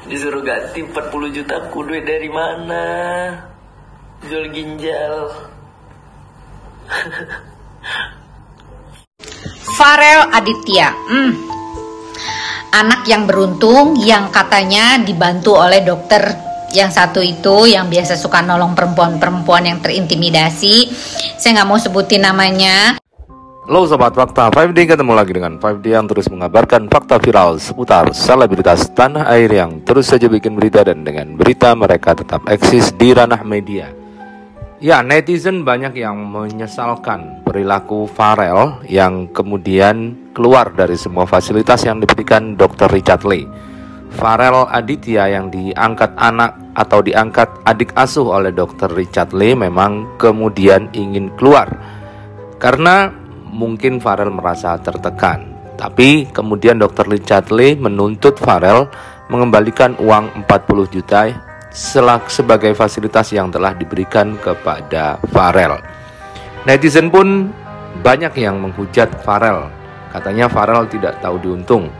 Disuruh ganti 40 juta, ku duit dari mana? Jual ginjal. Farel Aditya, anak yang beruntung yang katanya dibantu oleh dokter yang satu itu yang biasa suka nolong perempuan-perempuan yang terintimidasi. Saya nggak mau sebutin namanya. Halo Sobat Fakta 5D, ketemu lagi dengan 5D yang terus mengabarkan fakta viral seputar selebritas tanah air yang terus saja bikin berita, dan dengan berita mereka tetap eksis di ranah media. Ya, netizen banyak yang menyesalkan perilaku Farel yang kemudian keluar dari semua fasilitas yang diberikan Dr. Richard Lee. Farel Aditya yang diangkat anak atau diangkat adik asuh oleh Dr. Richard Lee memang kemudian ingin keluar karena mungkin Farel merasa tertekan. Tapi kemudian Dr. Richard Lee menuntut Farel mengembalikan uang 40 juta sebagai fasilitas yang telah diberikan kepada Farel. Netizen pun banyak yang menghujat Farel. Katanya Farel tidak tahu diuntung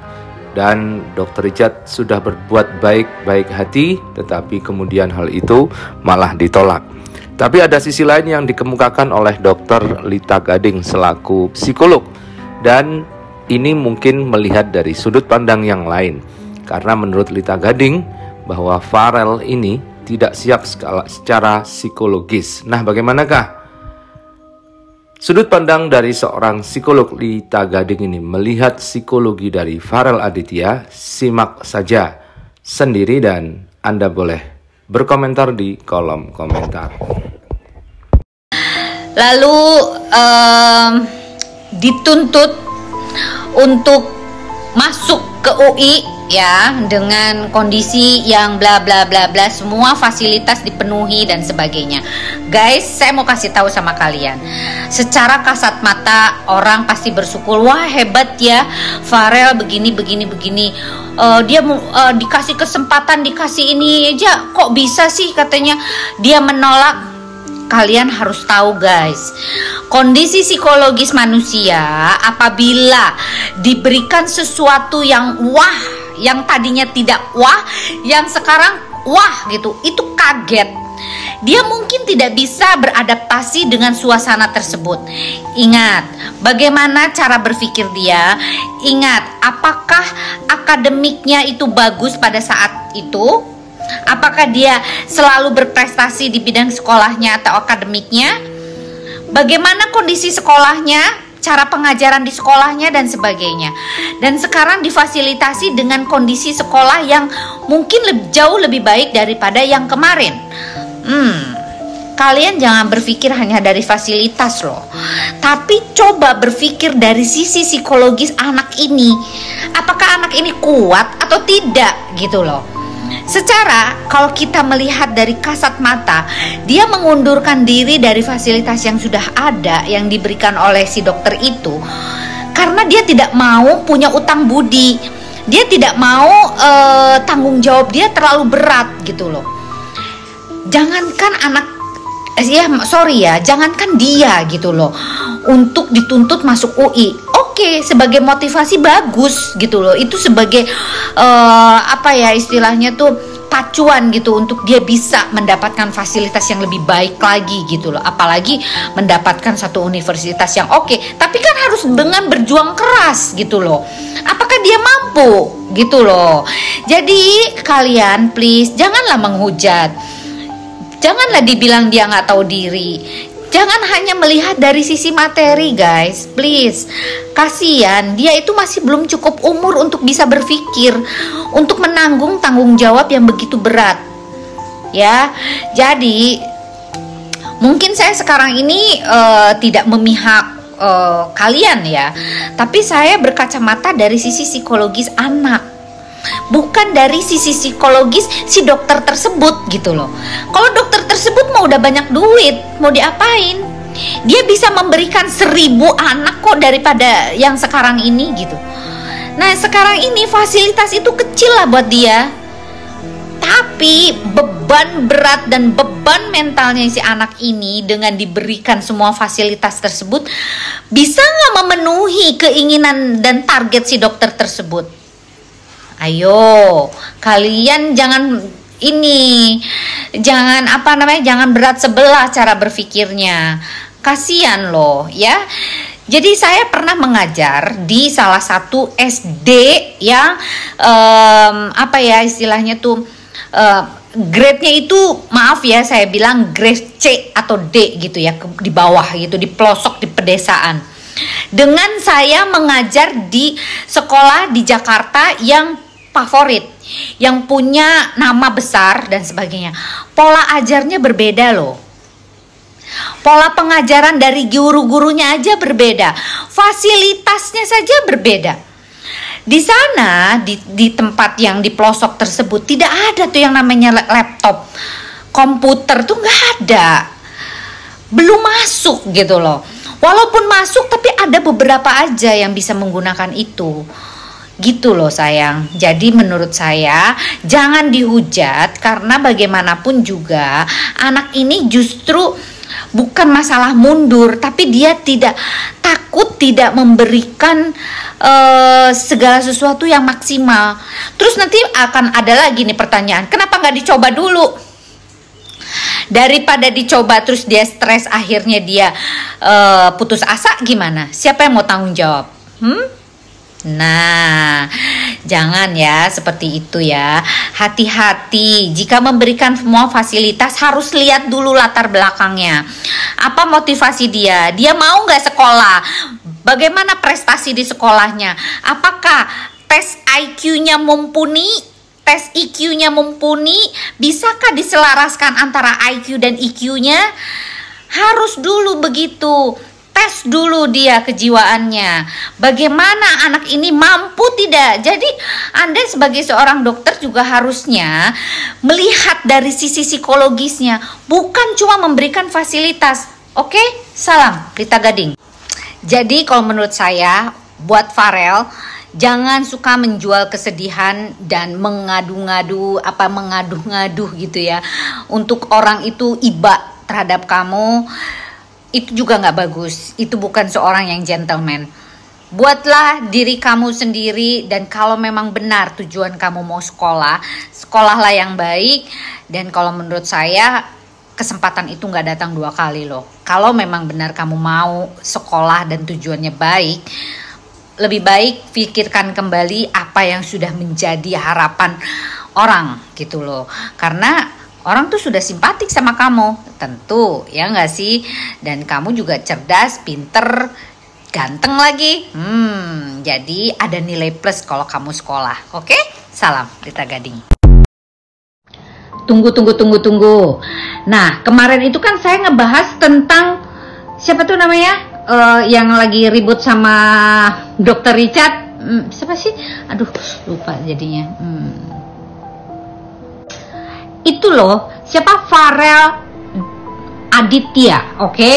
dan Dr. Richard sudah berbuat baik-baik hati, tetapi kemudian hal itu malah ditolak. Tapi ada sisi lain yang dikemukakan oleh Dr. Lita Gading selaku psikolog, dan ini mungkin melihat dari sudut pandang yang lain. Karena menurut Lita Gading bahwa Farel ini tidak siap secara psikologis. Nah, bagaimanakah sudut pandang dari seorang psikolog Lita Gading ini melihat psikologi dari Farel Aditya? Simak saja sendiri dan Anda boleh berkomentar di kolom komentar. Lalu dituntut untuk masuk ke UI ya, dengan kondisi yang bla bla bla bla, semua fasilitas dipenuhi dan sebagainya. Guys, saya mau kasih tahu sama kalian, secara kasat mata orang pasti bersyukur, wah hebat ya Farel begini begini begini. Dia dikasih kesempatan, dikasih ini aja kok bisa sih katanya dia menolak. Kalian harus tahu guys, kondisi psikologis manusia apabila diberikan sesuatu yang wah, yang tadinya tidak wah, yang sekarang wah gitu, itu kaget. Dia mungkin tidak bisa beradaptasi dengan suasana tersebut. Ingat, bagaimana cara berpikir dia. Ingat, apakah akademiknya itu bagus pada saat itu? Apakah dia selalu berprestasi di bidang sekolahnya atau akademiknya? Bagaimana kondisi sekolahnya, cara pengajaran di sekolahnya dan sebagainya. Dan sekarang difasilitasi dengan kondisi sekolah yang mungkin jauh lebih baik daripada yang kemarin. Kalian jangan berpikir hanya dari fasilitas loh, tapi coba berpikir dari sisi psikologis anak ini. Apakah anak ini kuat atau tidak gitu loh. Secara kalau kita melihat dari kasat mata, dia mengundurkan diri dari fasilitas yang sudah ada yang diberikan oleh si dokter itu karena dia tidak mau punya utang budi. Dia tidak mau tanggung jawab dia terlalu berat gitu loh. Jangankan anak jangankan dia gitu loh untuk dituntut masuk UI. Oke, sebagai motivasi bagus gitu loh. Itu sebagai istilahnya tuh pacuan gitu untuk dia bisa mendapatkan fasilitas yang lebih baik lagi gitu loh. Apalagi mendapatkan satu universitas yang oke. Tapi kan harus dengan berjuang keras gitu loh. Apakah dia mampu gitu loh. Jadi kalian please janganlah menghujat. Janganlah dibilang dia nggak tahu diri. Jangan hanya melihat dari sisi materi guys, please. Kasihan, dia itu masih belum cukup umur untuk bisa berpikir, untuk menanggung tanggung jawab yang begitu berat. Ya, jadi mungkin saya sekarang ini tidak memihak kalian ya, tapi saya berkacamata dari sisi psikologis anak. Bukan dari sisi psikologis si dokter tersebut gitu loh. Kalau dokter tersebut mau udah banyak duit, mau diapain? Dia bisa memberikan 1000 anak kok daripada yang sekarang ini gitu. Nah sekarang ini fasilitas itu kecil lah buat dia. Tapi beban berat dan beban mentalnya si anak ini dengan diberikan semua fasilitas tersebut bisa nggak memenuhi keinginan dan target si dokter tersebut? Ayo, kalian jangan jangan berat sebelah cara berpikirnya. Kasian loh ya. Jadi saya pernah mengajar di salah satu SD yang istilahnya tuh grade-nya itu, maaf ya saya bilang grade C atau D gitu ya, di bawah gitu, di pelosok, di pedesaan. Dengan saya mengajar di sekolah di Jakarta yang favorit, yang punya nama besar dan sebagainya. Pola ajarnya berbeda loh. Pola pengajaran dari guru-gurunya aja berbeda. Fasilitasnya saja berbeda. Di sana, di tempat yang di pelosok tersebut, tidak ada tuh yang namanya laptop. Komputer tuh nggak ada. Belum masuk gitu loh. Walaupun masuk, tapi ada beberapa aja yang bisa menggunakan itu. Gitu loh sayang. Jadi menurut saya jangan dihujat, karena bagaimanapun juga anak ini justru bukan masalah mundur, tapi dia takut tidak memberikan segala sesuatu yang maksimal. Terus nanti akan ada lagi nih pertanyaan, kenapa nggak dicoba dulu? Daripada dicoba terus dia stres, akhirnya dia putus asa, gimana? Siapa yang mau tanggung jawab? Nah, jangan ya seperti itu ya. Hati-hati, jika memberikan semua fasilitas harus lihat dulu latar belakangnya. Apa motivasi dia? Dia mau nggak sekolah? Bagaimana prestasi di sekolahnya? Apakah tes IQ-nya mumpuni? Tes IQ-nya mumpuni? Bisakah diselaraskan antara IQ dan IQ-nya? Harus dulu begitu. Tes dulu dia kejiwaannya. Bagaimana anak ini mampu tidak? Jadi Anda sebagai seorang dokter juga harusnya melihat dari sisi psikologisnya, bukan cuma memberikan fasilitas. Oke? Salam Rita Gading. Jadi kalau menurut saya, buat Farel, jangan suka menjual kesedihan dan mengaduh-ngaduh gitu ya. Untuk orang itu iba terhadap kamu, itu juga nggak bagus. Itu bukan seorang yang gentleman. Buatlah diri kamu sendiri, dan kalau memang benar tujuan kamu mau sekolah, sekolahlah yang baik. Dan kalau menurut saya, kesempatan itu nggak datang 2 kali loh. Kalau memang benar kamu mau sekolah dan tujuannya baik, lebih baik pikirkan kembali apa yang sudah menjadi harapan orang gitu loh. Karena orang tuh sudah simpatik sama kamu, tentu ya nggak sih? Dan kamu juga cerdas, pinter, ganteng lagi. Jadi ada nilai plus kalau kamu sekolah. Oke? Salam Rita Gading. Tunggu. Nah, kemarin itu kan saya ngebahas tentang siapa tuh namanya? Yang lagi ribut sama Dr. Richard. Siapa sih? Aduh, lupa jadinya. Itu loh, siapa? Farel Aditya, oke?